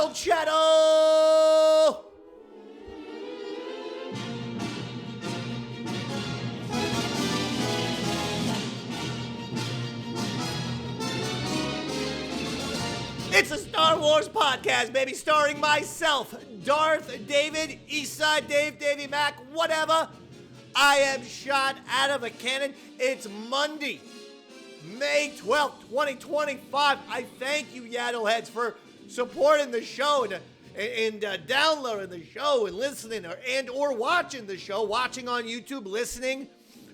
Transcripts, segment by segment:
Yaddle Chattle! It's a Star Wars podcast, baby, starring myself, Darth David, Eastside Dave, Davey Mac, whatever. I am shot out of a cannon. It's Monday, May 12th, 2025. I thank you, Yaddle heads, for supporting the show and downloading the show and listening or watching the show, watching on YouTube, listening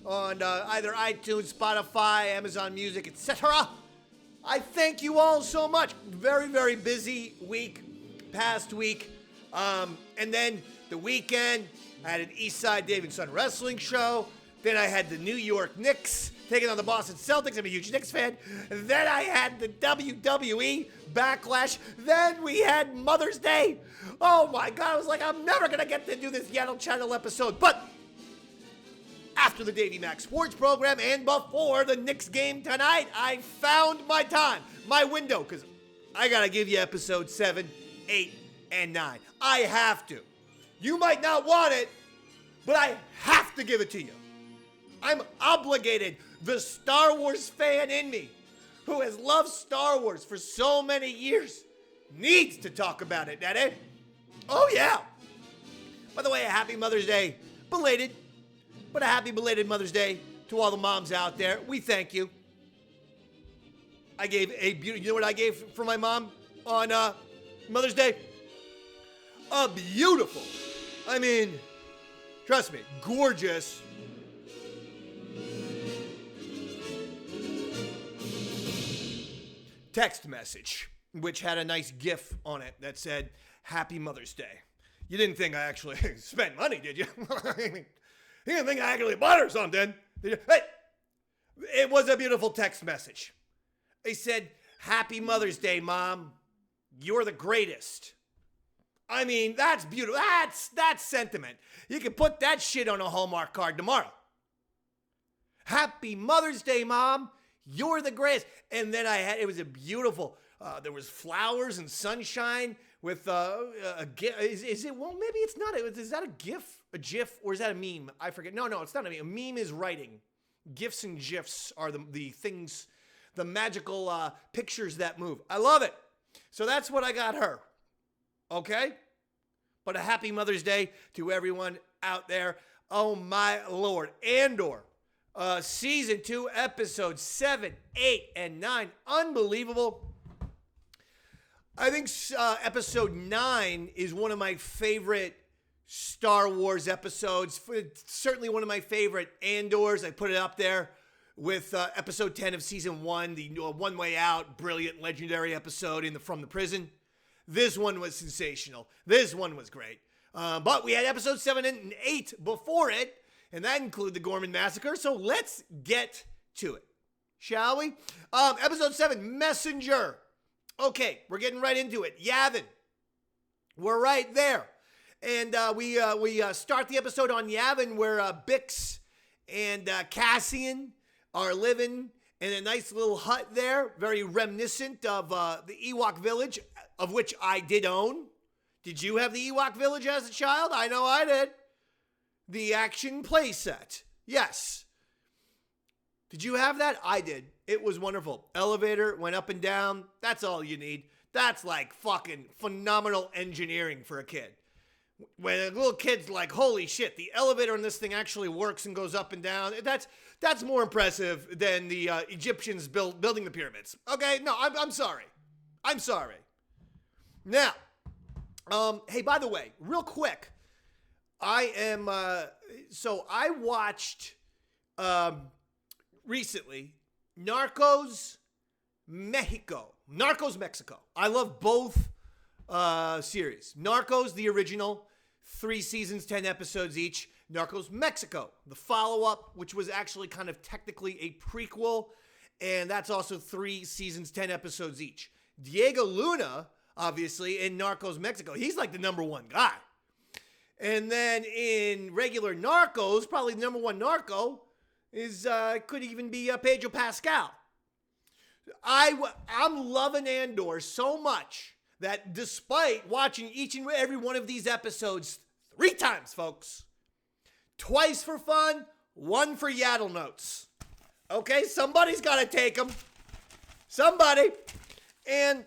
on either iTunes, Spotify, Amazon Music, etc. I thank you all so much. Very, very busy past week. And then the weekend, I had an Eastside Dave and Son wrestling show. Then I had the New York Knicks taking on the Boston Celtics. I'm a huge Knicks fan. Then I had the WWE Backlash. Then we had Mother's Day. Oh my God, I was like, I'm never going to get to do this Yaddle Chattle episode. But after the Davey Mac Sports program and before the Knicks game tonight, I found my time, my window, because I got to give you episode 7, 8, and 9. I have to. You might not want it, but I have to give it to you. I'm obligated. The Star Wars fan in me, who has loved Star Wars for so many years, needs to talk about it, Daddy. Oh, yeah. By the way, a happy Mother's Day. Belated. But a happy belated Mother's Day to all the moms out there. We thank you. I gave a beautiful, you know what I gave for my mom on Mother's Day? A beautiful, I mean, trust me, gorgeous text message, which had a nice GIF on it that said, Happy Mother's Day. You didn't think I actually spent money, did you? You didn't think I actually bought her something, did you? Hey, it was a beautiful text message. They said, Happy Mother's Day, Mom. You're the greatest. I mean, that's beautiful. That's sentiment. You can put that shit on a Hallmark card tomorrow. Happy Mother's Day, Mom. You're the greatest. And then it was a beautiful, there was flowers and sunshine with a GIF. Is it, well, maybe it's not. Is that a GIF? A GIF? Or is that a meme? I forget. No, it's not a meme. A meme is writing. GIFs and GIFs are the things, the magical pictures that move. I love it. So that's what I got her. Okay? But a happy Mother's Day to everyone out there. Oh my Lord. Andor. Season 2, episodes 7, 8, and 9. Unbelievable. I think episode 9 is one of my favorite Star Wars episodes. It's certainly one of my favorite Andors. I put it up there with episode 10 of season 1, the One Way Out, brilliant, legendary episode from the prison. This one was sensational. This one was great. But we had episode 7 and 8 before it, and that included the Gorman Massacre. So let's get to it, shall we? Episode 7, Messenger. Okay, we're getting right into it. Yavin. We're right there. And we start the episode on Yavin where Bix and Cassian are living in a nice little hut there, very reminiscent of the Ewok village, of which I did own. Did you have the Ewok village as a child? I know I did. The action playset. Yes. Did you have that? I did. It was wonderful. Elevator went up and down. That's all you need. That's like fucking phenomenal engineering for a kid. When a little kid's like, holy shit, the elevator in this thing actually works and goes up and down. That's more impressive than the Egyptians building the pyramids. Okay, no, I'm sorry. I'm sorry. Now, hey, by the way, real quick, I watched recently Narcos Mexico. I love both series. Narcos, the original, 3 seasons, 10 episodes each. Narcos Mexico, the follow-up, which was actually kind of technically a prequel, and that's also 3 seasons, 10 episodes each. Diego Luna, obviously, in Narcos Mexico, he's like the number 1 guy. And then in regular Narcos, probably the number 1 narco is could even be Pedro Pascal. I'm loving Andor so much that despite watching each and every one of these episodes 3 times, folks, twice for fun, 1 for Yaddle notes. Okay, somebody's got to take them. Somebody. And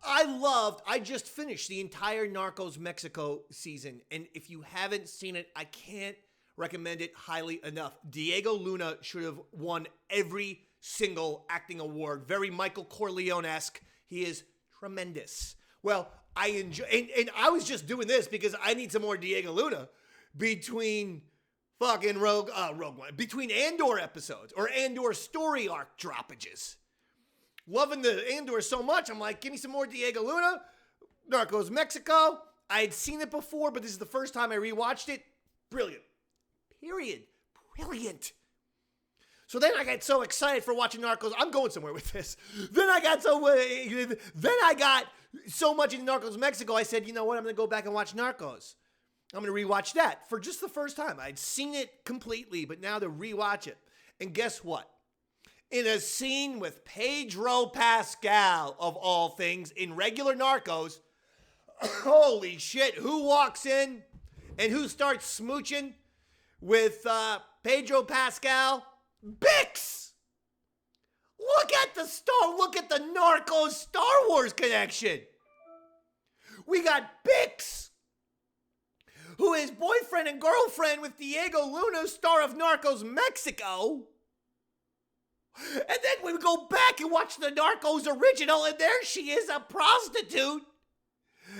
I just finished the entire Narcos Mexico season. And if you haven't seen it, I can't recommend it highly enough. Diego Luna should have won every single acting award. Very Michael Corleone-esque. He is tremendous. Well, I enjoy, and I was just doing this because I need some more Diego Luna between fucking Rogue One, between Andor episodes or Andor story arc droppages. Loving the Andor so much, I'm like, give me some more Diego Luna. Narcos Mexico. I had seen it before, but this is the first time I rewatched it. Brilliant. Period. Brilliant. So then I got so excited for watching Narcos. I'm going somewhere with this. Then I got so much in Narcos Mexico, I said, you know what? I'm going to go back and watch Narcos. I'm going to rewatch that for just the first time. I'd seen it completely, but now to rewatch it. And guess what? In a scene with Pedro Pascal, of all things, in regular Narcos, holy shit, who walks in and who starts smooching with Pedro Pascal? Bix! Look at the Narcos Star Wars connection. We got Bix, who is boyfriend and girlfriend with Diego Luna, star of Narcos Mexico. And then we go back and watch the Narcos original, and there she is, a prostitute,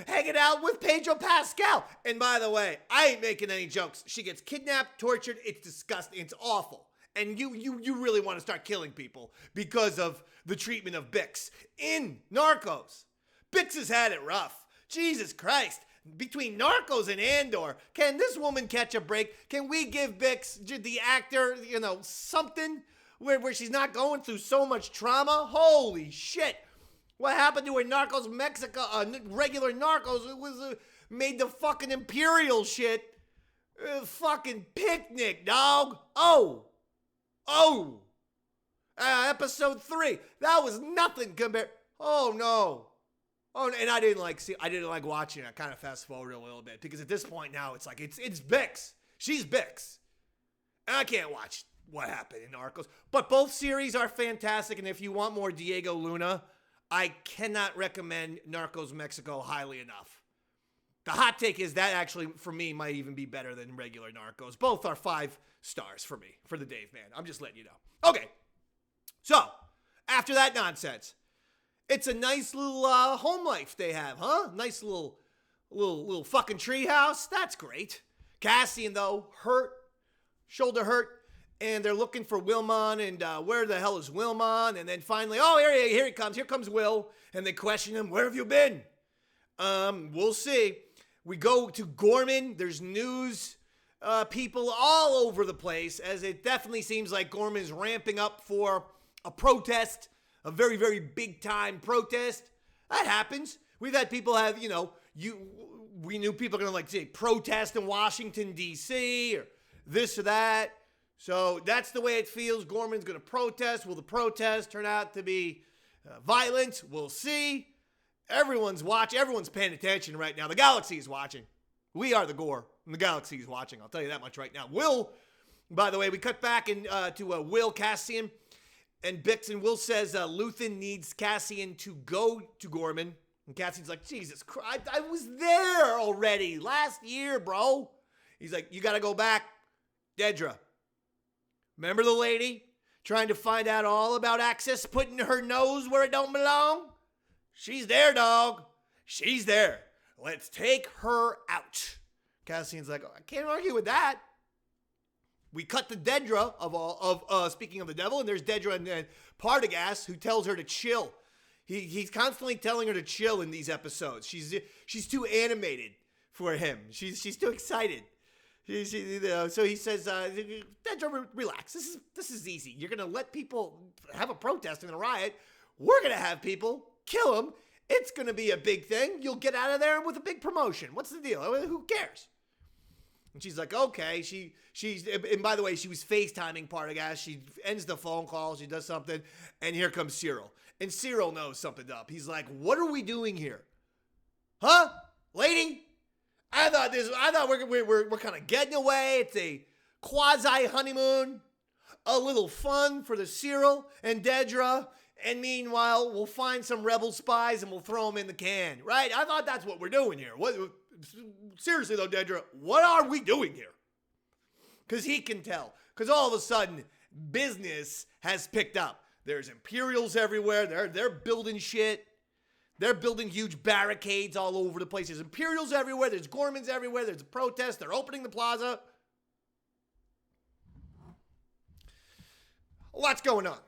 hanging out with Pedro Pascal. And by the way, I ain't making any jokes. She gets kidnapped, tortured. It's disgusting. It's awful. And you really want to start killing people because of the treatment of Bix in Narcos. Bix has had it rough. Jesus Christ. Between Narcos and Andor, can this woman catch a break? Can we give Bix, the actor, something where she's not going through so much trauma? Holy shit. What happened to her Narcos Mexico, regular Narcos? It was made the fucking Imperial shit. Fucking picnic, dog. Episode 3. That was nothing compared. Oh no. Oh, and I didn't like watching it. I kind of fast forward a little bit because at this point now it's like it's Bix. She's Bix. And I can't watch what happened in Narcos. But both series are fantastic, and if you want more Diego Luna, I cannot recommend Narcos Mexico highly enough. The hot take is that actually, for me, might even be better than regular Narcos. Both are 5 stars for me, for the Dave Man. I'm just letting you know. Okay. So, after that nonsense, it's a nice little home life they have, huh? Nice little fucking treehouse. That's great. Cassian, though, shoulder hurt, and they're looking for Wilmon, and where the hell is Wilmon? And then finally, here he comes. Here comes Will, and they question him, where have you been? We'll see. We go to Gorman. There's news people all over the place, as it definitely seems like Gorman is ramping up for a protest, a very, very big time protest. That happens. We've had people have, we knew people are going to say protest in Washington, D.C. or this or that. So that's the way it feels. Gorman's going to protest. Will the protest turn out to be violent? We'll see. Everyone's watching. Everyone's paying attention right now. The galaxy is watching. We are the Gore, and the galaxy is watching. I'll tell you that much right now. Will, by the way, we cut back to Will, Cassian, and Bix, and Will says Luthen needs Cassian to go to Gorman. And Cassian's like, Jesus Christ, I was there already last year, bro. He's like, you got to go back. Dedra. Remember the lady trying to find out all about Axis, putting her nose where it don't belong? She's there, dog. She's there. Let's take her out. Cassian's like, I can't argue with that. We cut to Dedra speaking of the devil, and there's Dedra and Partagaz, who tells her to chill. He's constantly telling her to chill in these episodes. She's too animated for him. She's too excited. So he says, Dedra, relax. This is easy. You're gonna let people have a protest and a riot. We're gonna have people kill them. It's gonna be a big thing. You'll get out of there with a big promotion. What's the deal? Who cares? And she's like, okay. And by the way, she was FaceTiming Partagaz. She ends the phone call. She does something. And here comes Syril. And Syril knows something's up. He's like, what are we doing here? Huh? Lady? I thought we're kind of getting away. It's a quasi honeymoon. A little fun for the Syril and Dedra. And meanwhile, we'll find some rebel spies and we'll throw them in the can. Right? I thought that's what we're doing here. Seriously though, Dedra, what are we doing here? Because he can tell. Because all of a sudden, business has picked up. There's Imperials everywhere. They're building shit. They're building huge barricades all over the place. There's Imperials everywhere. There's Gormans everywhere. There's a protest. They're opening the plaza. Lots going on.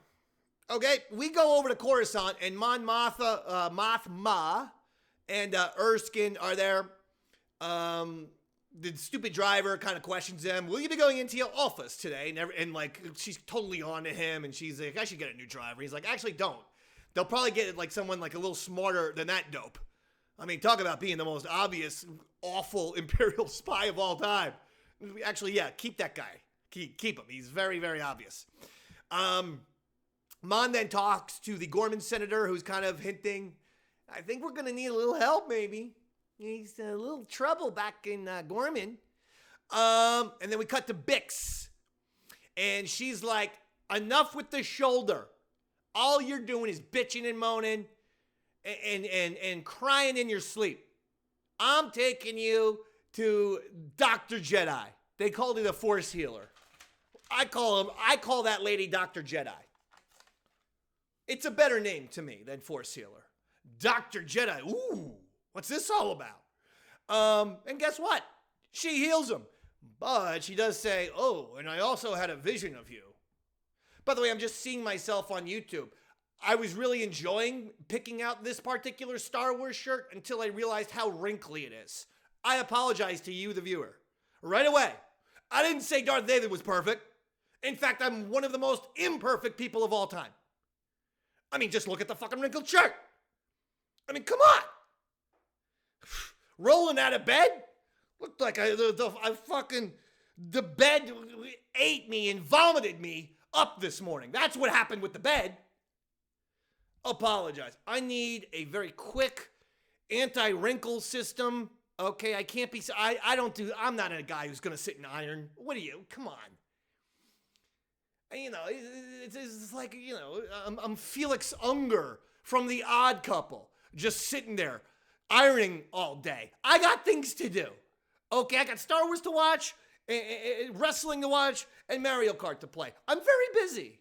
Okay, we go over to Coruscant, and Mon Mothma and Erskine are there. The stupid driver kind of questions them. Will you be going into your office today? And like, she's totally on to him, and she's like, I should get a new driver. He's like, actually, don't. They'll probably get like someone like a little smarter than that dope. I mean, talk about being the most obvious, awful Imperial spy of all time. Actually, yeah, keep that guy. Keep him. He's very, very obvious. Mon then talks to the Gorman senator, who's kind of hinting, I think we're going to need a little help, maybe. He's a little trouble back in Gorman. And then we cut to Bix. And she's like, enough with the shoulder. All you're doing is bitching and moaning and crying in your sleep. I'm taking you to Dr. Jedi. They called it a Force healer. I call that lady Dr. Jedi. It's a better name to me than Force healer. Dr. Jedi. Ooh, what's this all about? And guess what? She heals him. But she does say, oh, and I also had a vision of you. By the way, I'm just seeing myself on YouTube. I was really enjoying picking out this particular Star Wars shirt until I realized how wrinkly it is. I apologize to you, the viewer. Right away. I didn't say Darth David was perfect. In fact, I'm one of the most imperfect people of all time. I mean, just look at the fucking wrinkled shirt. I mean, come on. Rolling out of bed? Looked like the bed ate me and vomited me up this morning. That's what happened with the bed. Apologize. I need a very quick anti-wrinkle system. Okay, I can't be, I'm not a guy who's going to sit and iron. What are you? Come on. You know, it's like, you know, I'm Felix Unger from The Odd Couple, just sitting there ironing all day. I got things to do. Okay, I got Star Wars to watch, wrestling to watch, and Mario Kart to play. I'm very busy.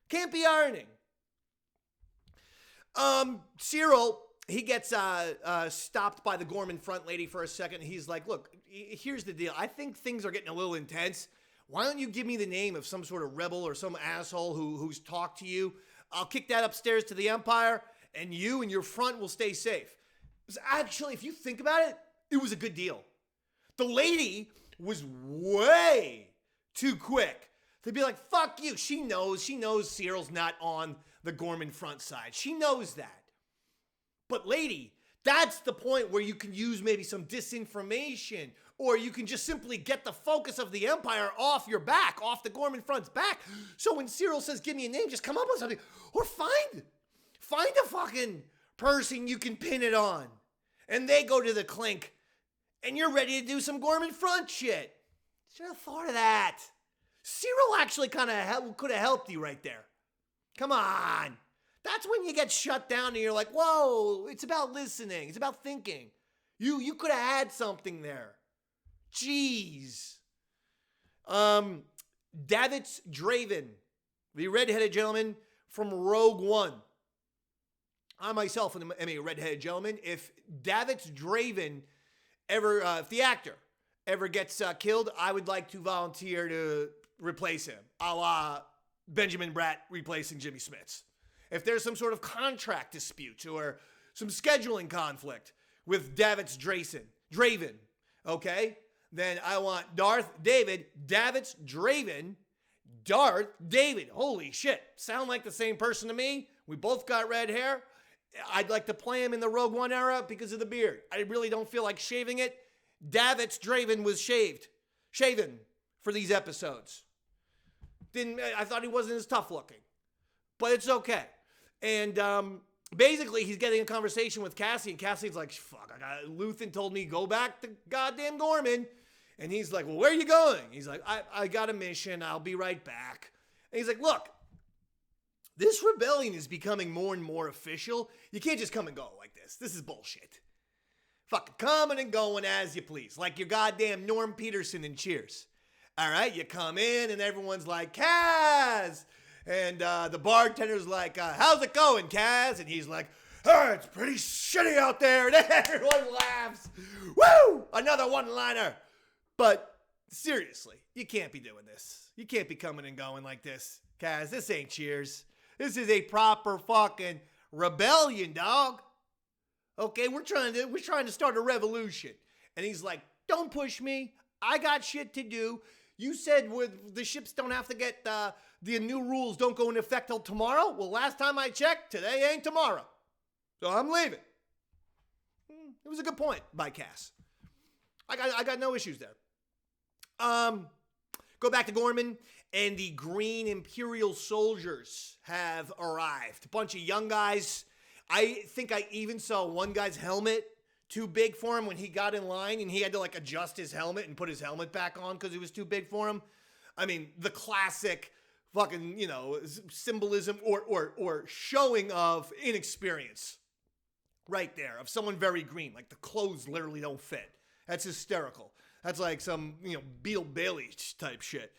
Can't be ironing. Syril, he gets stopped by the Gorman front lady for a second. He's like, look, here's the deal. I think things are getting a little intense. Why don't you give me the name of some sort of rebel or some asshole who's talked to you? I'll kick that upstairs to the Empire, and you and your front will stay safe. Actually, if you think about it, it was a good deal. The lady was way too quick. They'd be like, fuck you. She knows Cyril's not on the Gorman front side. She knows that. But lady, that's the point where you can use maybe some disinformation, or you can just simply get the focus of the Empire off your back, off the Gorman front's back. So when Syril says, give me a name, just come up with something. Or find a fucking person you can pin it on. And they go to the clink, and you're ready to do some Gorman front shit. Should have thought of that. Syril actually kind of could have helped you right there. Come on. That's when you get shut down and you're like, whoa, it's about listening. It's about thinking. You could have had something there. Jeez. Davitz Draven, the redheaded gentleman from Rogue One. I myself am a redheaded gentleman. If Davitz Draven if the actor ever gets killed, I would like to volunteer to replace him, a la Benjamin Bratt replacing Jimmy Smits. If there's some sort of contract dispute or some scheduling conflict with Davitz Draven, okay, then I want Darth David, Davitz Draven, Darth David. Holy shit, sound like the same person to me. We both got red hair. I'd like to play him in the Rogue One era because of the beard. I really don't feel like shaving it. Davitz Draven was shaven for these episodes. I thought he wasn't as tough looking. but it's okay. And basically, he's getting a conversation with Cassian. And Cassian's like, fuck, Luthen told me go back to goddamn Gorman. And he's like, well, where are you going? He's like, I got a mission. I'll be right back. And he's like, look, this rebellion is becoming more and more official. You can't just come and go like this. This is bullshit. Fucking coming and going as you please. Like your goddamn Norm Peterson in Cheers. All right, you come in and everyone's like, Kaz. And the bartender's like, how's it going, Kaz? And he's like, oh, it's pretty shitty out there. And everyone laughs. Woo! Another one-liner. But seriously, you can't be doing this. You can't be coming and going like this. Kaz, this ain't Cheers. This is a proper fucking rebellion, dog. Okay, we're trying to start a revolution. And he's like, don't push me. I got shit to do. You said the ships don't have to get, the new rules don't go into effect till tomorrow. Well, last time I checked, today ain't tomorrow. So I'm leaving. It was a good point by Cass. I got no issues there. Go back to Gorman, and the green Imperial soldiers have arrived. A bunch of young guys. I think I even saw one guy's helmet too big for him when he got in line, and he had to like adjust his helmet and put his helmet back on because it was too big for him. I mean, the classic fucking, symbolism or showing of inexperience right there of someone very green. Like the clothes literally don't fit. That's hysterical. That's like some, Beale Bailey type shit.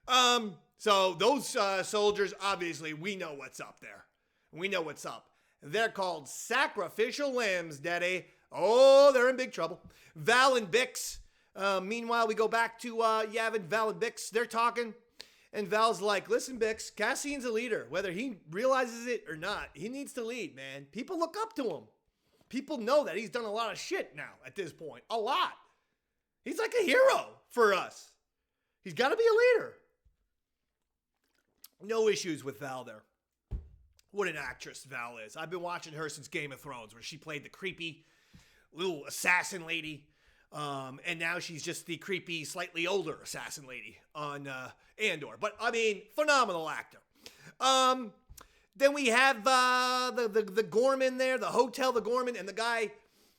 So those soldiers, obviously, we know what's up there. We know what's up. They're called sacrificial lambs, Daddy. Oh, they're in big trouble. Val and Bix. Meanwhile, we go back to Yavin, Val and Bix. They're talking. And Val's like, listen, Bix, Cassian's a leader. Whether he realizes it or not, he needs to lead, man. People look up to him. People know that he's done a lot of shit now at this point. A lot. He's like a hero for us. He's got to be a leader. No issues with Val there. What an actress Val is. I've been watching her since Game of Thrones, where she played the creepy little assassin lady. And now she's just the creepy, slightly older assassin lady on Andor. But, phenomenal actor. Then we have the Gorman there, the hotel, the Gorman, and the guy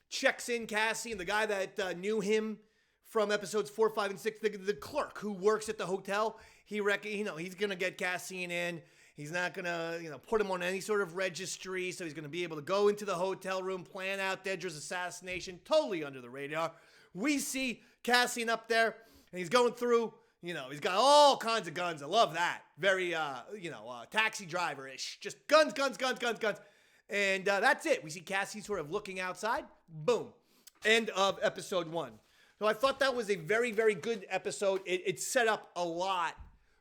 checks in Cassian, the guy that knew him from episodes 4, 5, and 6, the clerk who works at the hotel. He's going to get Cassian in. He's not going to, put him on any sort of registry, so he's going to be able to go into the hotel room, plan out Dedra's assassination, totally under the radar. We see Cassian up there, and he's going through, he's got all kinds of guns. I love that. Very, taxi driver-ish. Just guns. And that's it. We see Cassian sort of looking outside. Boom. End of episode 1. So I thought that was a very, very good episode. It set up a lot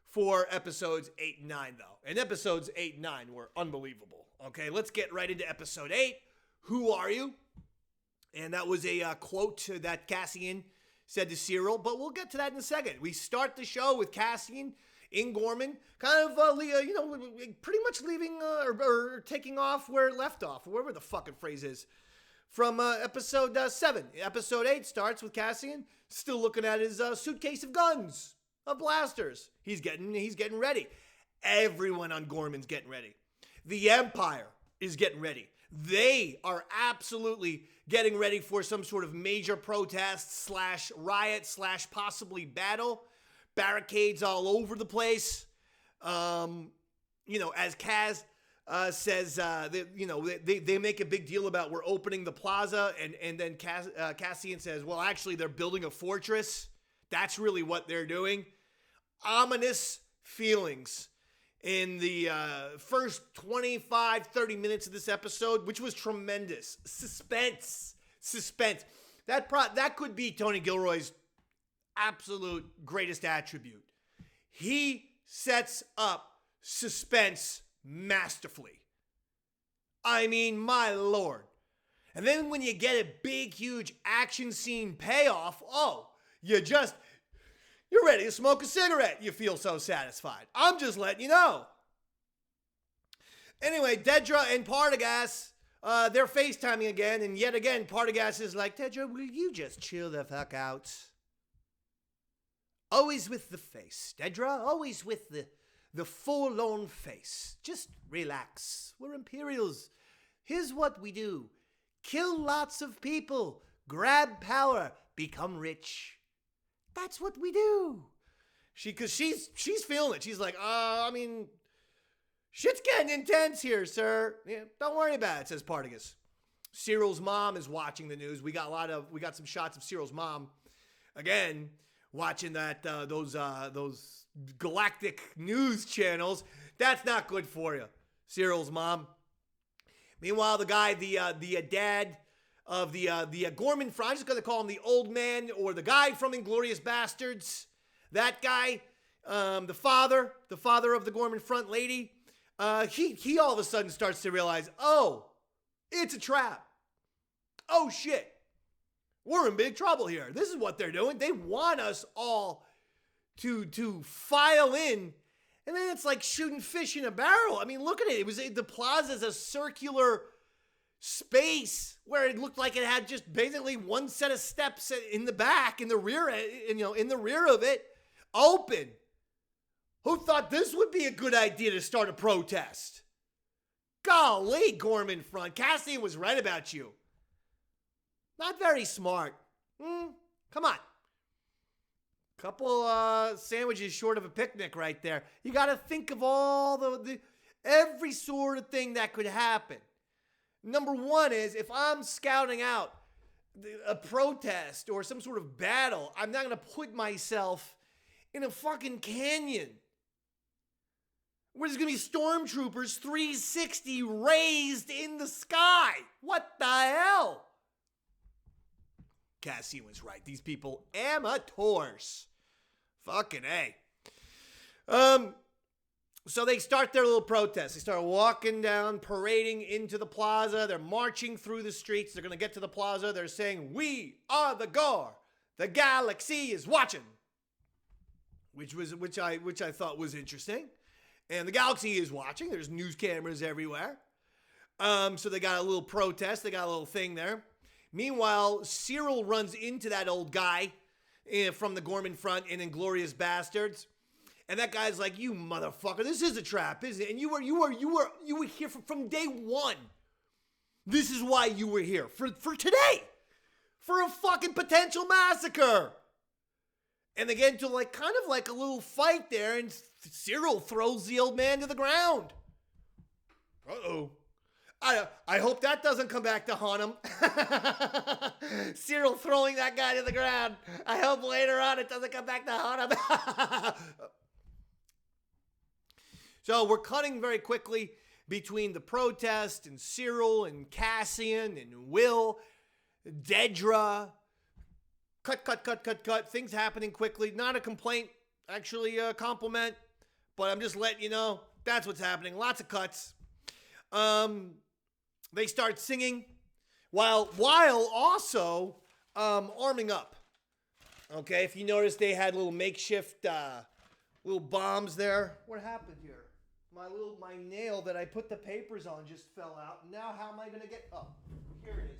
for episodes 8 and 9, though. And episodes 8 and 9 were unbelievable. Okay, let's get right into episode 8. Who are you? And that was a quote that Cassian said to Syril, but we'll get to that in a second. We start the show with Cassian in Gorman, kind of, pretty much leaving or taking off where it left off, or whatever the fucking phrase is, from episode 7. Episode 8 starts with Cassian still looking at his suitcase of guns, of blasters. He's getting ready. Everyone on Gorman's getting ready. The Empire is getting ready. They are absolutely getting ready for some sort of major protest / riot / possibly battle. Barricades all over the place. As Kaz says, they make a big deal about we're opening the plaza, and then Cassian says, well, actually, they're building a fortress. That's really what they're doing. Ominous feelings in the first 25, 30 minutes of this episode, which was tremendous. Suspense. That could be Tony Gilroy's absolute greatest attribute. He sets up suspense masterfully. I mean, my Lord. And then when you get a big, huge action scene payoff, you're ready to smoke a cigarette. You feel so satisfied. I'm just letting you know. Anyway, Dedra and Partagaz, they're FaceTiming again. And yet again, Partagaz is like, Dedra, will you just chill the fuck out? Always with the face, Dedra. Always with the forlorn face. Just relax. We're Imperials. Here's what we do. Kill lots of people. Grab power. Become rich. That's what we do. Cause she's feeling it. She's like, shit's getting intense here, sir. Yeah, don't worry about it, says Partagas. Syril's mom is watching the news. We got some shots of Syril's mom. Again, watching those galactic news channels. That's not good for you. Syril's mom. Meanwhile, the guy, the dad of the Gorman front, I'm just going to call him the old man, or the guy from Inglourious Bastards. That guy, the father of the Gorman front lady, he all of a sudden starts to realize, oh, it's a trap. Oh, shit. We're in big trouble here. This is what they're doing. They want us all to file in, and then it's like shooting fish in a barrel. I mean, look at it. The plaza's a circular space where it looked like it had just basically one set of steps in the back, in the rear of it, open. Who thought this would be a good idea to start a protest? Golly, Gorman front. Cassian was right about you. Not very smart. Come on. Couple sandwiches short of a picnic right there. You got to think of all the every sort of thing that could happen. Number one is, if I'm scouting out a protest or some sort of battle, I'm not going to put myself in a fucking canyon where there's going to be stormtroopers 360 raised in the sky. What the hell? Cassian was right. These people, amateurs. Fucking A. So they start their little protest. They start walking down, parading into the plaza. They're marching through the streets. They're going to get to the plaza. They're saying, "We are the Gore. The galaxy is watching." Which I thought was interesting. And the galaxy is watching. There's news cameras everywhere. So they got a little protest. They got a little thing there. Meanwhile, Syril runs into that old guy from the Gorman front in Inglourious Bastards. And that guy's like, "You motherfucker, this is a trap, isn't it? And you were here from day one. This is why you were here. For today. For a fucking potential massacre." And they get into kind of a little fight there, and Syril throws the old man to the ground. Uh-oh. I hope that doesn't come back to haunt him. Syril throwing that guy to the ground. I hope later on it doesn't come back to haunt him. So we're cutting very quickly between the protest and Syril and Cassian and Will, Dedra. Cut. Things happening quickly. Not a complaint, actually a compliment. But I'm just letting you know that's what's happening. Lots of cuts. They start singing while also arming up. Okay, if you notice, they had little makeshift little bombs there. What happened here? My nail that I put the papers on just fell out. Now how am I gonna get? Oh, here it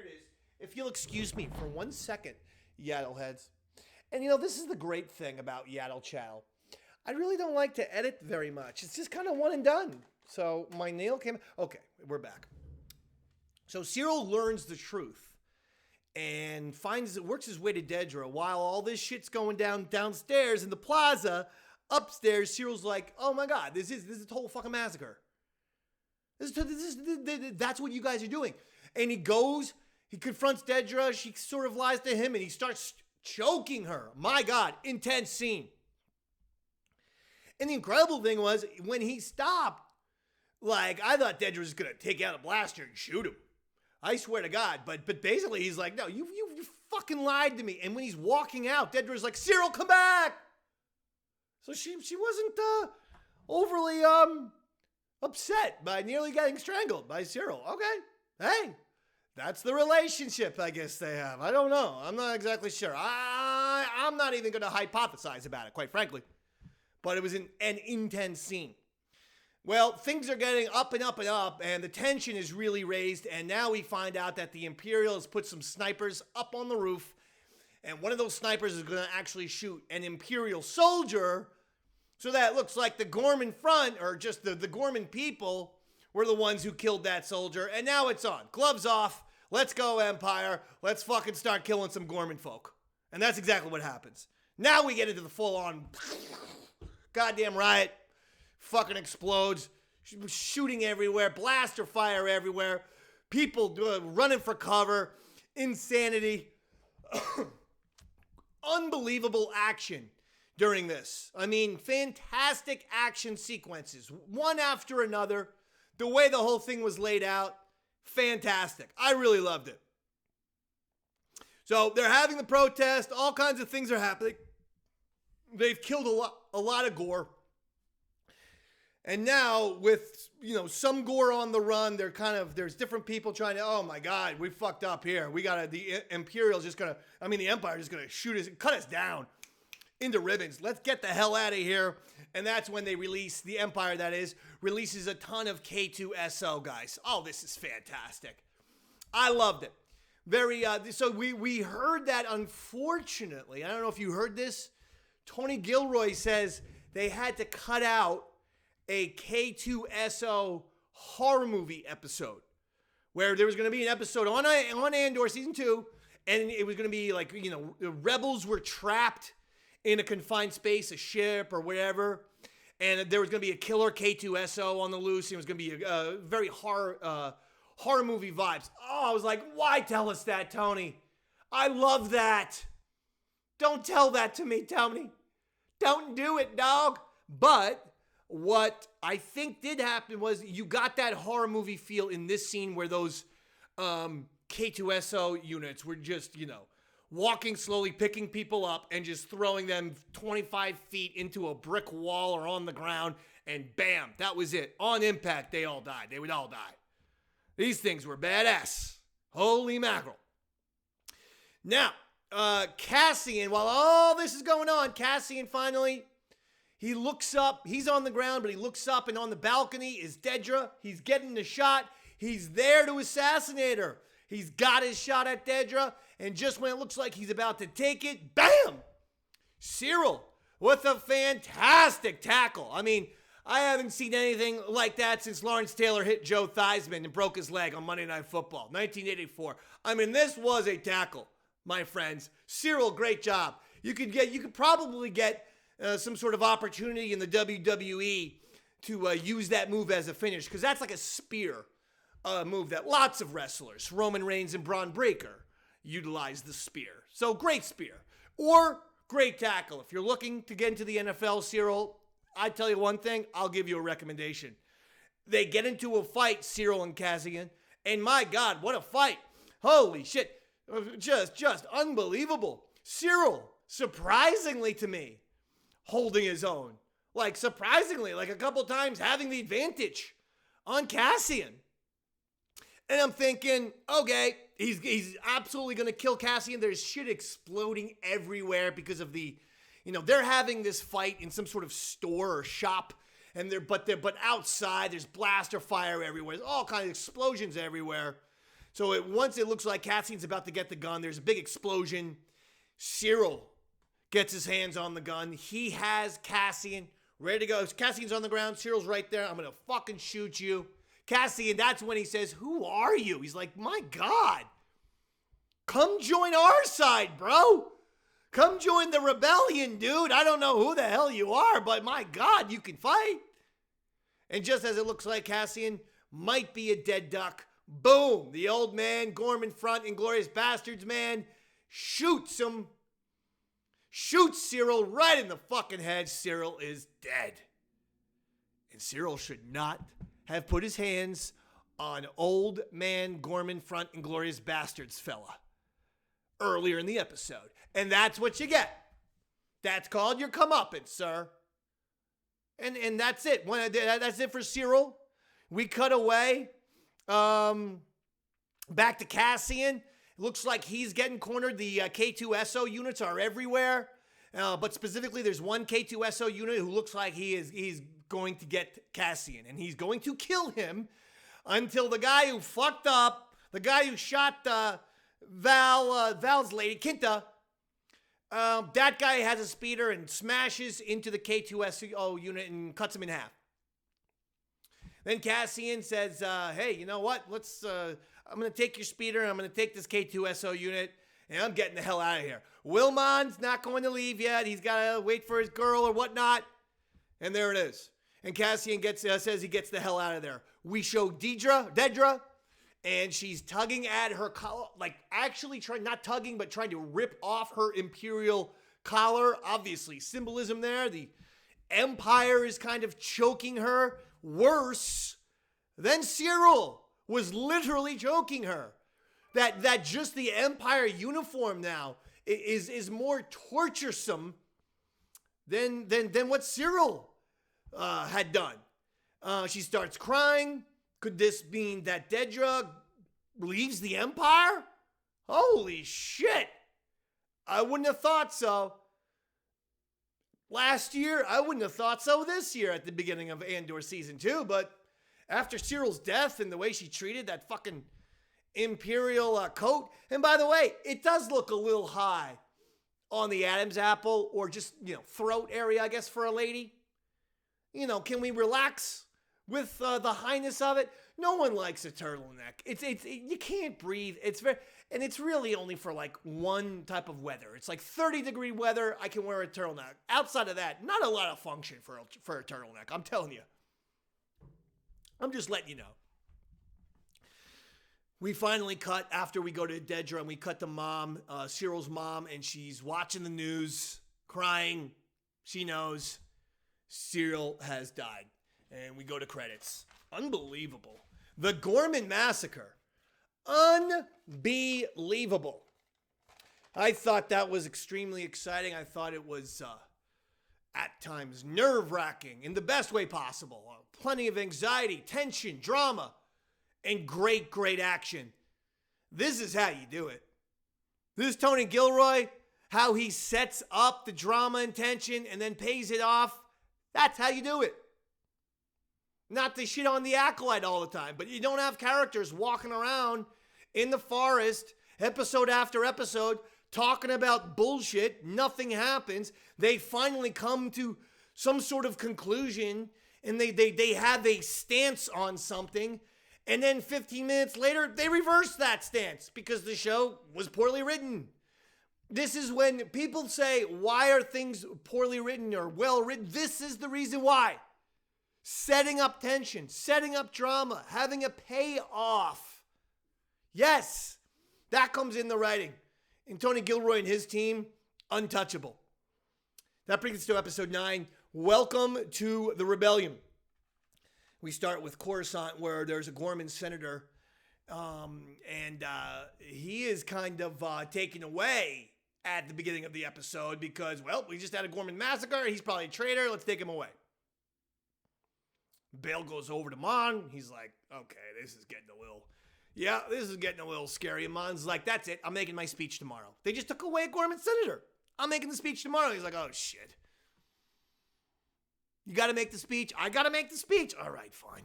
is. If you'll excuse me for 1 second, Yaddle heads. And this is the great thing about Yaddle Chattle. I really don't like to edit very much. It's just kind of one and done. So my nail came. Okay, we're back. So Syril learns the truth and works his way to Dedra while all this shit's going downstairs in the plaza. Upstairs, Cyril's like, "Oh my God, this is a total fucking massacre. That's what you guys are doing." And he confronts Dedra. She sort of lies to him, and he starts choking her. My God, intense scene. And the incredible thing was, when he stopped, I thought Dedra was going to take out a blaster and shoot him. I swear to God. But basically, he's like, "No, you fucking lied to me." And when he's walking out, Dedra's like, "Syril, come back." So she wasn't overly upset by nearly getting strangled by Syril. Okay. Hey, that's the relationship I guess they have. I don't know. I'm not exactly sure. I'm not even going to hypothesize about it, quite frankly. But it was an intense scene. Well, things are getting up and up and up, and the tension is really raised, and now we find out that the Imperials put some snipers up on the roof, and one of those snipers is going to actually shoot an Imperial soldier So that looks like the Gorman front, or just the Gorman people, were the ones who killed that soldier. And now it's on. Gloves off. Let's go, Empire. Let's fucking start killing some Gorman folk. And that's exactly what happens. Now we get into the full-on goddamn riot. Fucking explodes. Shooting everywhere. Blaster fire everywhere. People running for cover. Insanity. Unbelievable action during this. I mean, fantastic action sequences. One after another. The way the whole thing was laid out. Fantastic. I really loved it. So they're having the protest. All kinds of things are happening. They've killed a lot of gore. And now with, some gore on the run, there's different people trying to, oh my God, we fucked up here. The Imperial's just the Empire's just gonna shoot us, cut us down into ribbons. Let's get the hell out of here. And that's when they release, the Empire that is, releases a ton of K2SO guys. Oh, this is fantastic. I loved it. So we heard that, unfortunately. I don't know if you heard this. Tony Gilroy says they had to cut out a K2SO horror movie episode where there was going to be an episode on Andor season 2, and it was going to be like, the rebels were trapped in a confined space, a ship or whatever, and there was going to be a killer K2SO on the loose. It was going to be a very horror movie vibes. Oh, I was like, why tell us that, Tony? I love that. Don't tell that to me, Tony. Don't do it, dog. But what I think did happen was you got that horror movie feel in this scene where those K2SO units were just, walking slowly, picking people up and just throwing them 25 feet into a brick wall or on the ground, and bam, that was it. On impact, they all died. They would all die. These things were badass. Holy mackerel. Now, Cassian, while all this is going on, Cassian finally, he looks up. He's on the ground, but he looks up, and on the balcony is Dedra. He's getting the shot. He's there to assassinate her. He's got his shot at Dedra, and just when it looks like he's about to take it, bam! Syril with a fantastic tackle. I mean, I haven't seen anything like that since Lawrence Taylor hit Joe Theismann and broke his leg on Monday Night Football, 1984. I mean, this was a tackle, my friends. Syril, great job. You could probably get some sort of opportunity in the WWE to use that move as a finish, because that's like a spear move that lots of wrestlers, Roman Reigns and Braun Breaker, utilize the spear. So great spear or great tackle. If you're looking to get into the NFL, Syril, I tell you one thing, I'll give you a recommendation. They get into a fight, Syril and Cassian, and my God, what a fight. Holy shit. Just unbelievable. Syril, surprisingly to me, holding his own. Like, surprisingly, like a couple times having the advantage on Cassian. And I'm thinking, okay, he's absolutely going to kill Cassian. There's shit exploding everywhere because of the, they're having this fight in some sort of store or shop, and but outside there's blaster fire everywhere. There's all kinds of explosions everywhere. So once it looks like Cassian's about to get the gun, there's a big explosion. Syril gets his hands on the gun. He has Cassian ready to go. Cassian's on the ground. Syril's right there. I'm going to fucking shoot you. Cassian, that's when he says, who are you? He's like, my God. Come join our side, bro. Come join the rebellion, dude. I don't know who the hell you are, but my God, you can fight. And just as it looks like Cassian might be a dead duck, boom, the old man, Gorman front, Inglourious Bastards man, shoots him. Shoots Syril right in the fucking head. Syril is dead. And Syril should not have put his hands on old man Gorman front, Inglourious Bastards fella earlier in the episode. And that's what you get. That's called your comeuppance, sir. And that's it. That's it for Syril. We cut away. Back to Cassian. It looks like he's getting cornered. The K2SO units are everywhere. But specifically, there's one K2SO unit who looks like he's going to get Cassian. And he's going to kill him until the guy who fucked up, the guy who shot Val's lady, Kinta, That guy has a speeder and smashes into the K2SO unit and cuts him in half. Then Cassian says, hey, you know what? I'm going to take your speeder and I'm going to take this K2SO unit and I'm getting the hell out of here. Wilmon's not going to leave yet. He's got to wait for his girl or whatnot. And there it is. And Cassian says he gets the hell out of there. We show Dedra, and she's tugging at her collar, like actually not tugging, but trying to rip off her Imperial collar. Obviously, symbolism there. The Empire is kind of choking her. Worse than Syril was literally choking her. That just the Empire uniform now is more torturesome than what Syril had done. She starts crying. Could this mean that Dedra leaves the Empire? Holy shit. I wouldn't have thought so. Last year, I wouldn't have thought so this year at the beginning of Andor Season 2, but after Syril's death and the way she treated that fucking Imperial coat, and by the way, it does look a little high on the Adam's apple or just, throat area, I guess, for a lady. Can we relax with the highness of it? No one likes a turtleneck. You can't breathe. And it's really only for like one type of weather. It's like 30-degree weather, I can wear a turtleneck. Outside of that, not a lot of function for a turtleneck. I'm telling you. I'm just letting you know. We finally cut after we go to Dedra and we cut to mom, Syril's mom, and she's watching the news, crying. She knows Syril has died. And we go to credits. Unbelievable. The Gorman Massacre. Unbelievable. I thought that was extremely exciting. I thought it was, at times, nerve-wracking in the best way possible. Plenty of anxiety, tension, drama, and great, great action. This is how you do it. This is Tony Gilroy, how he sets up the drama and tension and then pays it off. That's how you do it. Not to shit on the acolyte all the time, but you don't have characters walking around in the forest, episode after episode, talking about bullshit. Nothing happens. They finally come to some sort of conclusion, and they have a stance on something, and then 15 minutes later, they reverse that stance because the show was poorly written. This is when people say, why are things poorly written or well written? This is the reason why. Setting up tension, setting up drama, having a payoff. Yes, that comes in the writing. And Tony Gilroy and his team, untouchable. That brings us to episode 9. Welcome to the Rebellion. We start with Coruscant, where there's a Gorman senator, and he is kind of taken away at the beginning of the episode because, well, we just had a Gorman massacre. He's probably a traitor. Let's take him away. Bail goes over to Mon. He's like, okay, this is getting a little scary. And Mon's like, that's it. I'm making my speech tomorrow. They just took away a Gorman senator. I'm making the speech tomorrow. He's like, oh, shit. You got to make the speech. I got to make the speech. All right, fine.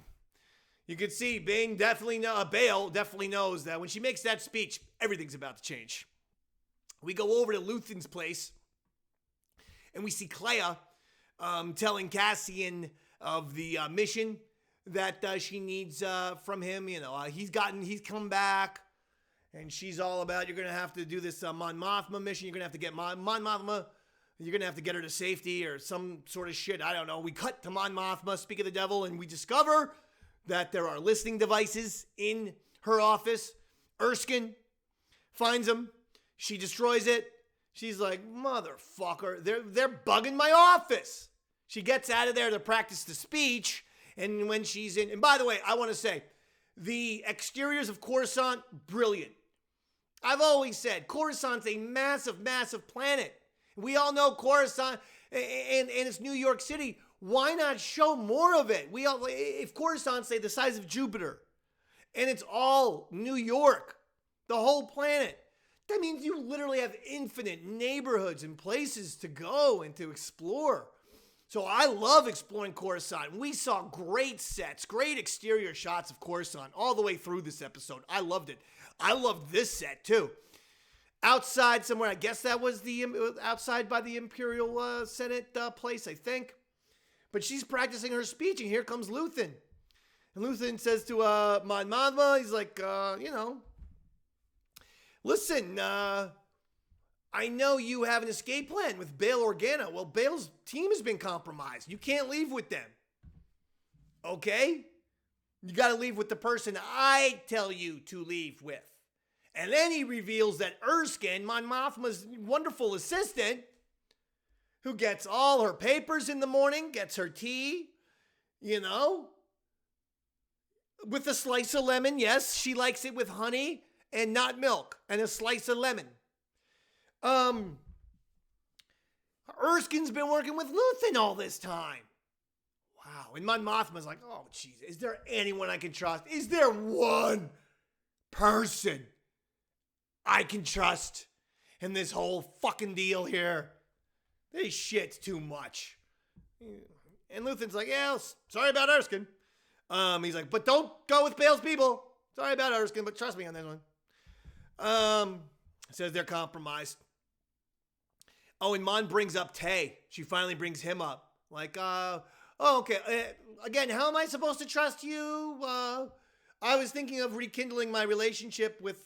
You can see Bail definitely knows that when she makes that speech, everything's about to change. We go over to Luthen's place, and we see Clea telling Cassian of the mission that she needs from him. He's come back, and she's all about, you're going to have to do this Mon Mothma mission. You're going to have to get Mon Mothma. You're going to have to get her to safety or some sort of shit. I don't know. We cut to Mon Mothma, speak of the devil, and we discover that there are listening devices in her office. Erskine finds them. She destroys it. She's like, motherfucker, they're bugging my office. She gets out of there to practice the speech. And when she's in, and by the way, I want to say, the exteriors of Coruscant, brilliant. I've always said, Coruscant's a massive, massive planet. We all know Coruscant, and it's New York City. Why not show more of it? If Coruscant's, say, the size of Jupiter, and it's all New York, the whole planet, that means you literally have infinite neighborhoods and places to go and to explore. So I love exploring Coruscant. We saw great sets, great exterior shots of Coruscant all the way through this episode. I loved it. I loved this set too. outside somewhere. I guess that was outside by the Imperial Senate place, I think. But she's practicing her speech, and here comes Luthen. And Luthen says to Mon Mothma, he's like, listen, I know you have an escape plan with Bail Organa. Well, Bail's team has been compromised. You can't leave with them. Okay? You got to leave with the person I tell you to leave with. And then he reveals that Erskine, Mon Mothma's wonderful assistant, who gets all her papers in the morning, gets her tea, with a slice of lemon. Yes, she likes it with honey and not milk, and a slice of lemon. Erskine's been working with Luthen all this time. Wow. And Mon Mothma's like, oh, jeez, is there anyone I can trust? Is there one person I can trust in this whole fucking deal here? This shit's too much. And Luthen's like, yeah, sorry about Erskine. He's like, but don't go with Bail's people. Sorry about Erskine, but trust me on this one. Says they're compromised. Oh, and Mon brings up Tay. She finally brings him up. Like, okay. Again, how am I supposed to trust you? I was thinking of rekindling my relationship with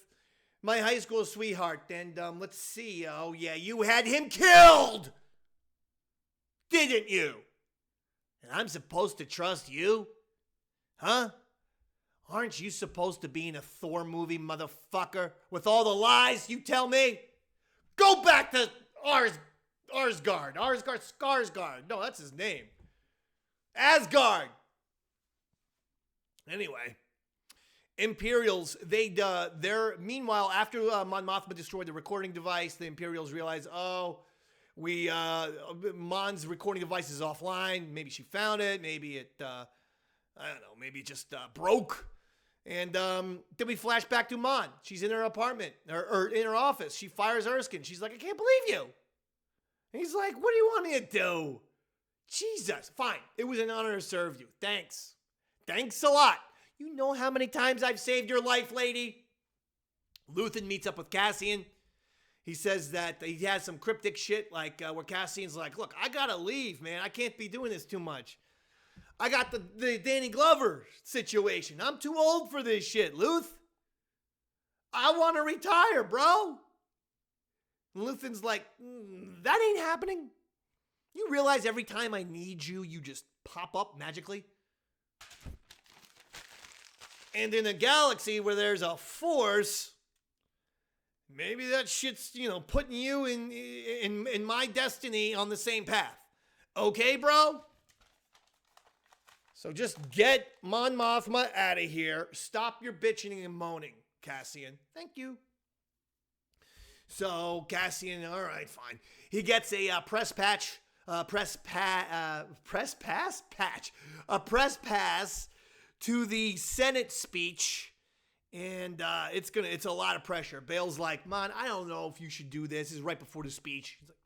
my high school sweetheart. And let's see. Oh, yeah, you had him killed. Didn't you? And I'm supposed to trust you? Huh? Aren't you supposed to be in a Thor movie, motherfucker? With all the lies you tell me? Go back to Skarsgård. Skarsgård. No, that's his name. Asgard. Anyway. Imperials, meanwhile, after Mon Mothma destroyed the recording device, the Imperials realized, Mon's recording device is offline. Maybe she found it. Maybe it, maybe it just broke. And then we flash back to Mon. She's in her apartment, or in her office. She fires Erskine. She's like, I can't believe you. And he's like, what do you want me to do? Jesus. Fine. It was an honor to serve you. Thanks. Thanks a lot. You know how many times I've saved your life, lady? Luthen meets up with Cassian. He says that he has some cryptic shit, like where Cassian's like, look, I gotta leave, man. I can't be doing this too much. I got the Danny Glover situation. I'm too old for this shit, Luth. I want to retire, bro. And Luthen's like, that ain't happening. You realize every time I need you, you just pop up magically? And in a galaxy where there's a force, maybe that shit's, putting you in my destiny on the same path. Okay, bro? So just get Mon Mothma out of here. Stop your bitching and moaning, Cassian. Thank you. So Cassian, all right, fine. He gets a press pass to the Senate speech, and it's a lot of pressure. Bail's like, Mon, I don't know if you should do this. This is right before the speech. He's like,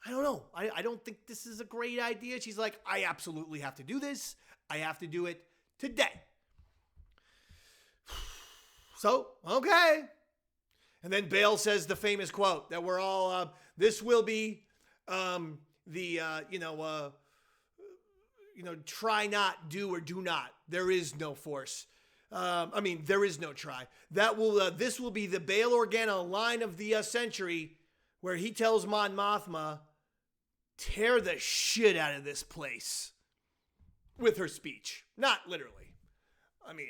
I don't know. I don't think this is a great idea. She's like, I absolutely have to do this. I have to do it today. So, okay. And then Bail says the famous quote that we're all, this will be try not, do, or do not. There is no force. There is no try. This will be the Bail Organa line of the century, where he tells Mon Mothma, tear the shit out of this place with her speech. Not literally.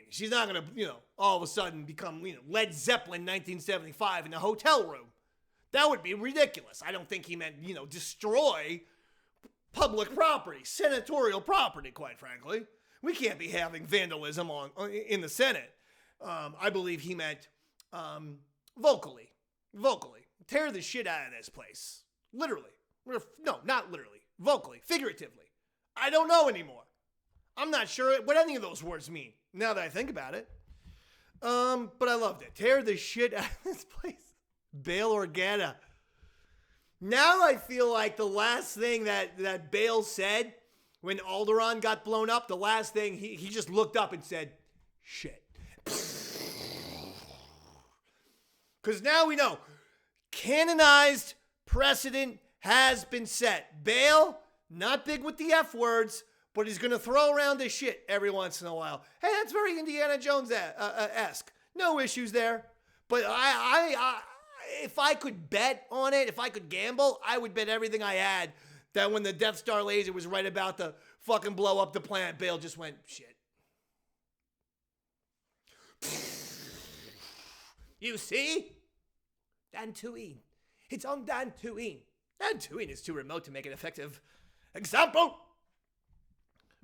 She's not going to, all of a sudden become, Led Zeppelin 1975 in a hotel room. That would be ridiculous. I don't think he meant, destroy public property, senatorial property, quite frankly. We can't be having vandalism in the Senate. I believe he meant vocally. Tear the shit out of this place. Literally. No, not literally. Vocally. Figuratively. I don't know anymore. I'm not sure what any of those words mean, now that I think about it. But I loved it. Tear the shit out of this place. Bail Organa. Now I feel like the last thing that Bail said when Alderaan got blown up, the last thing, he just looked up and said, shit. Because now we know. canonized precedent has been set. Bail, not big with the F words, but he's going to throw around this shit every once in a while. Hey, that's very Indiana Jones-esque. No issues there. But if I could bet on it, if I could gamble, I would bet everything I had that when the Death Star laser was right about to fucking blow up the planet, Bail just went, shit. You see? Dantooine. It's on Dantooine. Dantooine is too remote to make an effective example.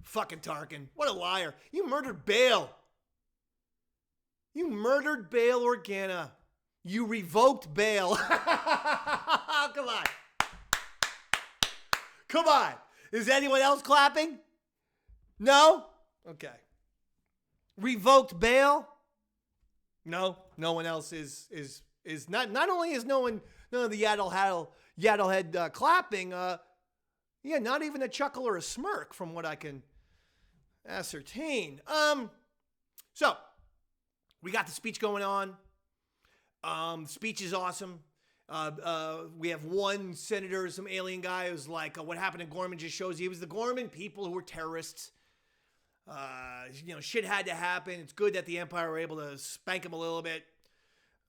Fucking Tarkin. What a liar. You murdered Bail. You murdered Bail Organa. You revoked Bail. Come on. Come on. Is anyone else clapping? No? Okay. Revoked Bail? No. No one else is not only is none of the Yaddle head clapping, not even a chuckle or a smirk from what I can ascertain. So we got the speech going on. The speech is awesome. We have one senator, some alien guy who's like, what happened to Gorman just shows you he was the Gorman people who were terrorists. Shit had to happen. It's good that the Empire were able to spank him a little bit.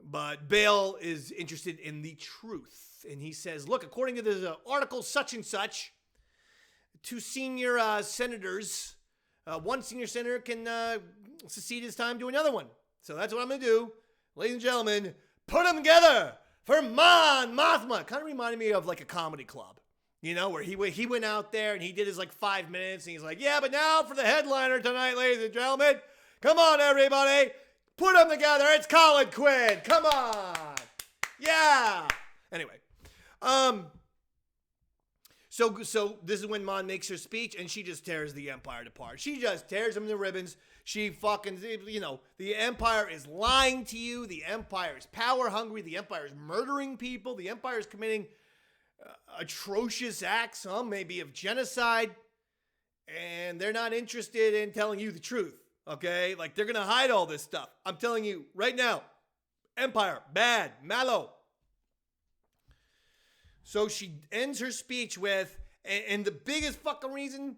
But Bail is interested in the truth. And he says, look, according to the article such and such, two senior senators, one senior senator can succeed his time to another one. So that's what I'm going to do. Ladies and gentlemen, put them together for Mon Mothma. Kind of reminded me of like a comedy club, where he went out there and he did his like 5 minutes and he's like, yeah, but now for the headliner tonight, ladies and gentlemen. Come on, everybody. Put them together. It's Colin Quinn. Come on. Yeah. Anyway. So this is when Mon makes her speech and she just tears the Empire apart. She just tears them to ribbons. She fucking, the Empire is lying to you. The Empire is power hungry. The Empire is murdering people. The Empire is committing atrocious acts, some maybe of genocide. And they're not interested in telling you the truth. Okay? Like, they're going to hide all this stuff. I'm telling you right now. Empire, bad, malo. So she ends her speech with, and the biggest fucking reason,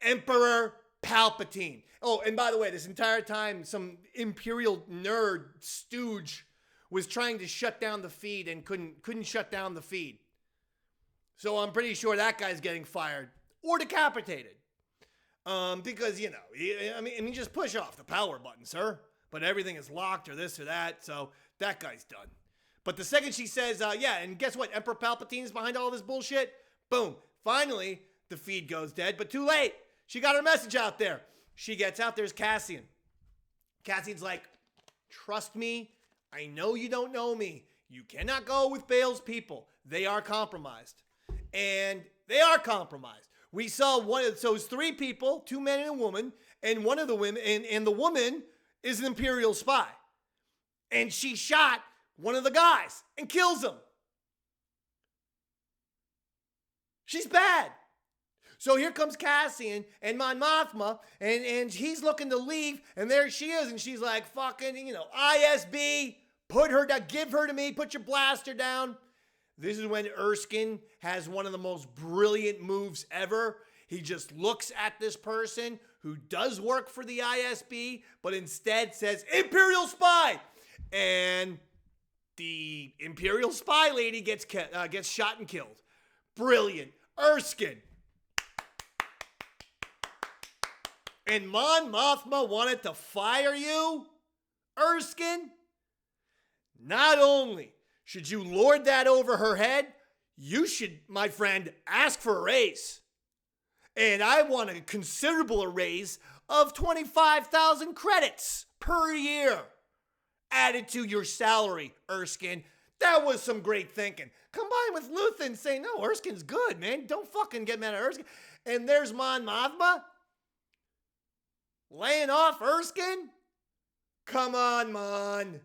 Emperor Palpatine. Oh, and by the way, this entire time, some Imperial nerd stooge was trying to shut down the feed and couldn't shut down the feed. So I'm pretty sure that guy's getting fired or decapitated. Because, just push off the power button, sir. But everything is locked or this or that, so that guy's done. But the second she says, and guess what? Emperor Palpatine's behind all this bullshit. Boom. Finally, the feed goes dead, but too late. She got her message out there. She gets out. There's Cassian. Cassian's like, trust me. I know you don't know me. You cannot go with Bail's people. They are compromised. And they are compromised. We saw so it's 3 people, 2 men and a woman, and one of the women, and the woman is an Imperial spy. And she shot one of the guys and kills him. She's bad. So here comes Cassian and Mon Mothma, and he's looking to leave, and there she is, and she's like, fucking, ISB, give her to me, put your blaster down. This is when Erskine has one of the most brilliant moves ever. He just looks at this person who does work for the ISB, but instead says, Imperial spy! And the Imperial spy lady gets shot and killed. Brilliant. Erskine. And Mon Mothma wanted to fire you? Erskine? Not only should you lord that over her head, you should, my friend, ask for a raise. And I want a considerable raise of 25,000 credits per year added to your salary, Erskine. That was some great thinking. Combined with Luthen saying, no, Erskine's good, man. Don't fucking get mad at Erskine. And there's Mon Mothma laying off Erskine. Come on, Mon.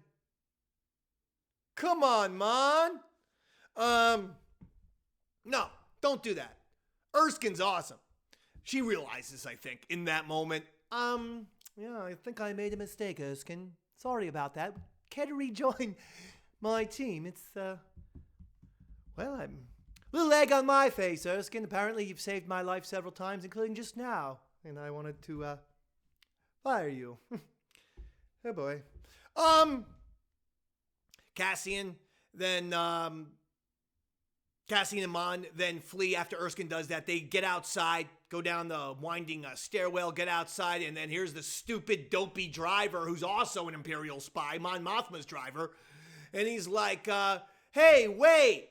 Come on, Mon. No, don't do that. Erskine's awesome. She realizes, I think, in that moment, I think I made a mistake, Erskine. Sorry about that. Care to rejoin my team. It's, well, I'm a little egg on my face, Erskine. Apparently you've saved my life several times, including just now. And I wanted to, fire you. Oh, boy. Cassian and Mon then flee after Erskine does that. They get outside, go down the winding stairwell, get outside, and then here's the stupid, dopey driver who's also an Imperial spy, Mon Mothma's driver. And he's like, hey, wait.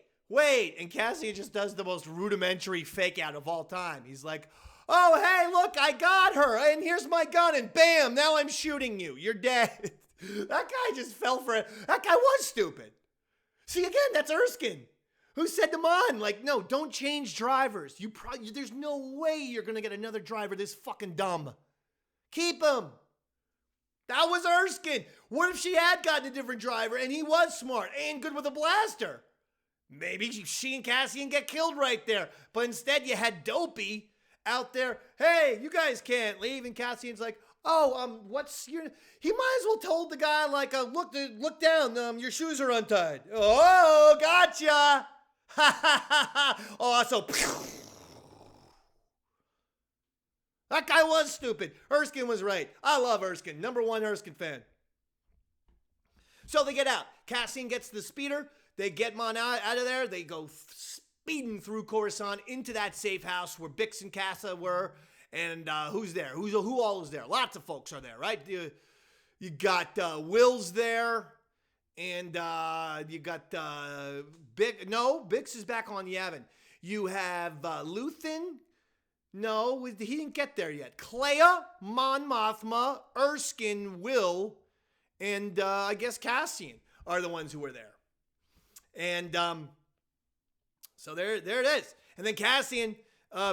And Cassian just does the most rudimentary fake out of all time. He's like, oh, hey, look, I got her, and here's my gun, and bam, now I'm shooting you. You're dead. That guy just fell for it. That guy was stupid. See, again, that's Erskine. Who said to Mon, like, no, don't change drivers. There's no way you're going to get another driver this fucking dumb. Keep him. That was Erskine. What if she had gotten a different driver and he was smart and good with a blaster? Maybe she and Cassian get killed right there. But instead you had Dopey out there. Hey, you guys can't leave. And Cassian's like, oh, what's your... He might as well told the guy, like, look down. Your shoes are untied. Oh, gotcha. Oh, so that guy was stupid. Erskine was right. I love Erskine. Number one Erskine fan. So they get out. Cassian gets the speeder. They get Mon out of there. They go speeding through Coruscant into that safe house where Bix and Cassa were. And who's there? Who all is there? Lots of folks are there, right? You got Will's there. And you got Bix is back on Yavin. You have Luthen. No, he didn't get there yet. Clea, Mon Mothma, Erskine, Will, and I guess Cassian are the ones who were there. And so there it is. And then Cassian,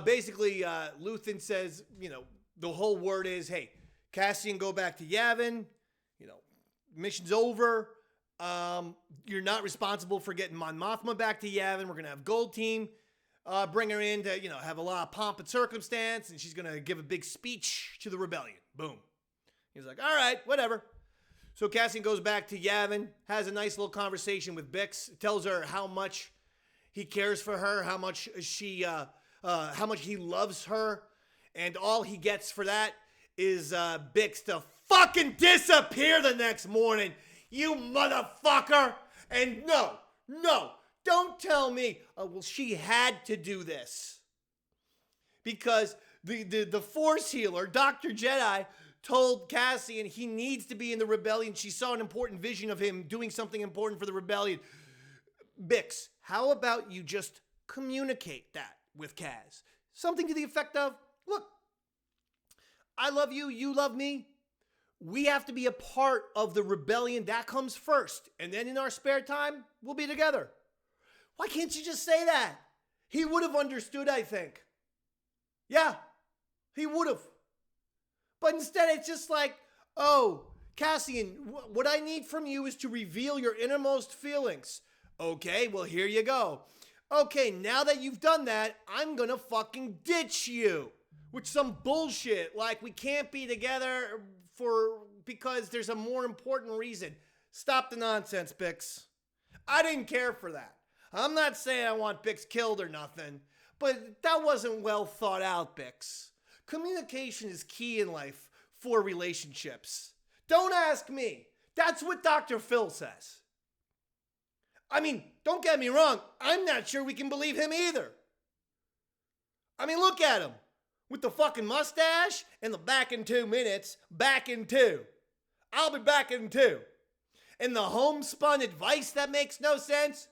basically, Luthen says, the whole word is, hey, Cassian, go back to Yavin. Mission's over. You're not responsible for getting Mon Mothma back to Yavin. We're going to have Gold Team bring her in to, have a lot of pomp and circumstance, and she's going to give a big speech to the rebellion. Boom. He's like, all right, whatever. So Cassian goes back to Yavin, has a nice little conversation with Bix, tells her how much he cares for her, how much how much he loves her, and all he gets for that is Bix to fucking disappear the next morning. You motherfucker! And no, don't tell me, well, she had to do this. Because the Force healer, Dr. Jedi, told Cassian he needs to be in the rebellion. She saw an important vision of him doing something important for the rebellion. Bix, how about you just communicate that with Kaz? Something to the effect of, look, I love you, you love me. We have to be a part of the rebellion. That comes first. And then in our spare time, we'll be together. Why can't you just say that? He would have understood, I think. Yeah, he would have. But instead, it's just like, oh, Cassian, what I need from you is to reveal your innermost feelings. Okay, well, here you go. Okay, now that you've done that, I'm gonna fucking ditch you. With some bullshit, like we can't be together because there's a more important reason. Stop the nonsense, Bix. I didn't care for that. I'm not saying I want Bix killed or nothing, but that wasn't well thought out, Bix. Communication is key in life for relationships. Don't ask me. That's what Dr. Phil says. I mean, don't get me wrong. I'm not sure we can believe him either. I mean, look at him. With the fucking mustache and the back in 2 minutes, back in 2. I'll be back in 2. And the homespun advice that makes no sense.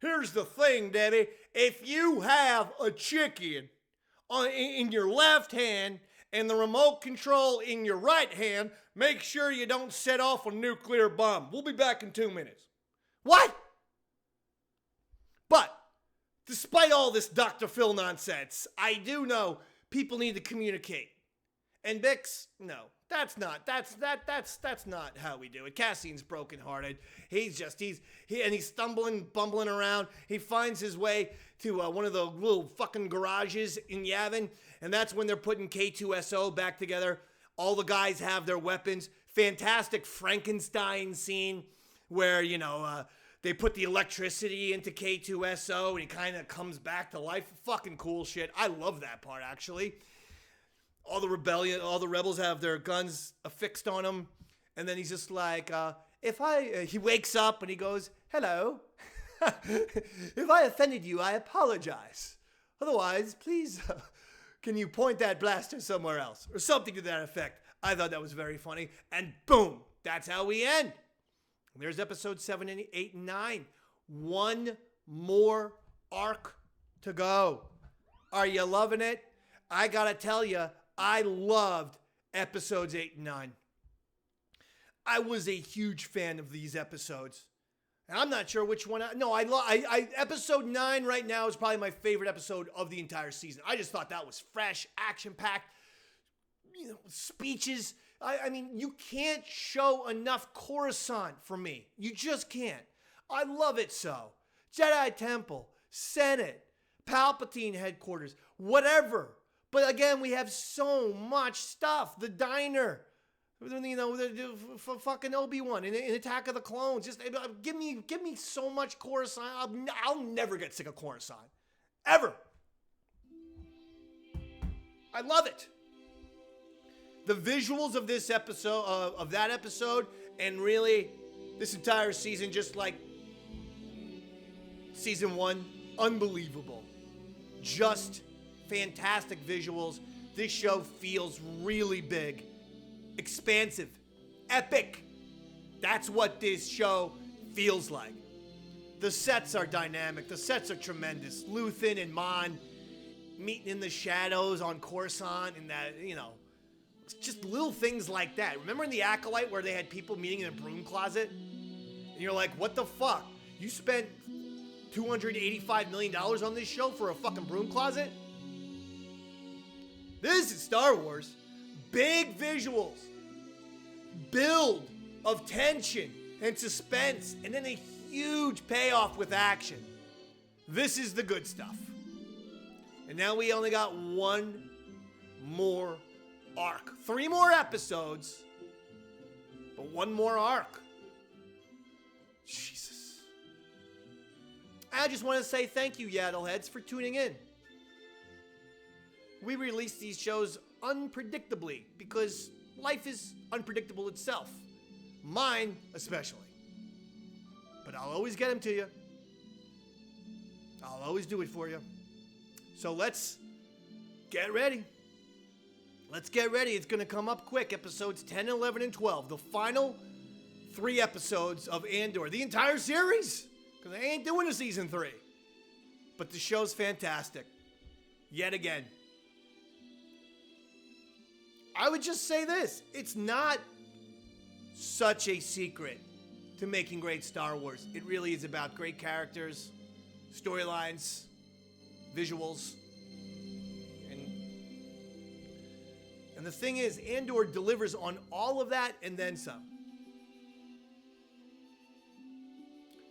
Here's the thing, Debbie. If you have a chicken in your left hand and the remote control in your right hand, make sure you don't set off a nuclear bomb. We'll be back in 2 minutes. What? But despite all this Dr. Phil nonsense, I do know people need to communicate. And Bix, no, that's not how we do it. Cassian's brokenhearted. He's stumbling, bumbling around. He finds his way to one of the little fucking garages in Yavin, and that's when they're putting K2SO back together. All the guys have their weapons. Fantastic Frankenstein scene. where, they put the electricity into K2SO and he kind of comes back to life. Fucking cool shit. I love that part, actually. All the rebels have their guns affixed on them. And then he's just like, he wakes up and he goes, hello. If I offended you, I apologize. Otherwise, please, can you point that blaster somewhere else? Or something to that effect. I thought that was very funny. And boom, that's how we end. There's episodes 7, 8, and 9. One more arc to go. Are you loving it? I gotta tell you, I loved episodes 8 and 9. I was a huge fan of these episodes. And I'm not sure which one. Episode 9 right now is probably my favorite episode of the entire season. I just thought that was fresh, action-packed, speeches. I mean, you can't show enough Coruscant for me. You just can't. I love it so. Jedi Temple, Senate, Palpatine headquarters, whatever. But again, we have so much stuff. The diner, fucking Obi-Wan in Attack of the Clones. Just give me so much Coruscant. I'll never get sick of Coruscant, ever. I love it. The visuals of this episode, of that episode, and really this entire season, just like season 1, unbelievable. Just fantastic visuals. This show feels really big, expansive, epic. That's what this show feels like. The sets are dynamic. The sets are tremendous. Luthen and Mon meeting in the shadows on Coruscant, and that, just little things like that. Remember in The Acolyte where they had people meeting in a broom closet? And you're like, what the fuck? You spent $285 million on this show for a fucking broom closet? This is Star Wars. Big visuals. Build of tension and suspense. And then a huge payoff with action. This is the good stuff. And now we only got one more arc. 3 more episodes, but one more arc. Jesus. I just want to say thank you, Yaddle Heads, for tuning in. We release these shows unpredictably because life is unpredictable itself. Mine especially. But I'll always get them to you. I'll always do it for you. So let's get ready. Let's get ready. It's going to come up quick. Episodes 10, 11, and 12. The final 3 episodes of Andor. The entire series. Because I ain't doing a season 3. But the show's fantastic. Yet again. I would just say this. It's not such a secret to making great Star Wars. It really is about great characters, storylines, visuals. And the thing is, Andor delivers on all of that and then some.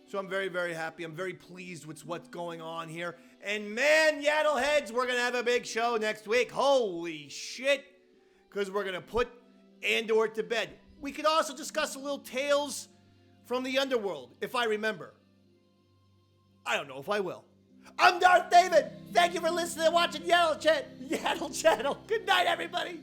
So I'm very, very happy. I'm very pleased with what's going on here. And man, Yaddle Heads, we're going to have a big show next week. Holy shit. Because we're going to put Andor to bed. We could also discuss a little tales from the underworld, if I remember. I don't know if I will. I'm Darth David. Thank you for listening and watching Yaddle Chattle. Good night, everybody.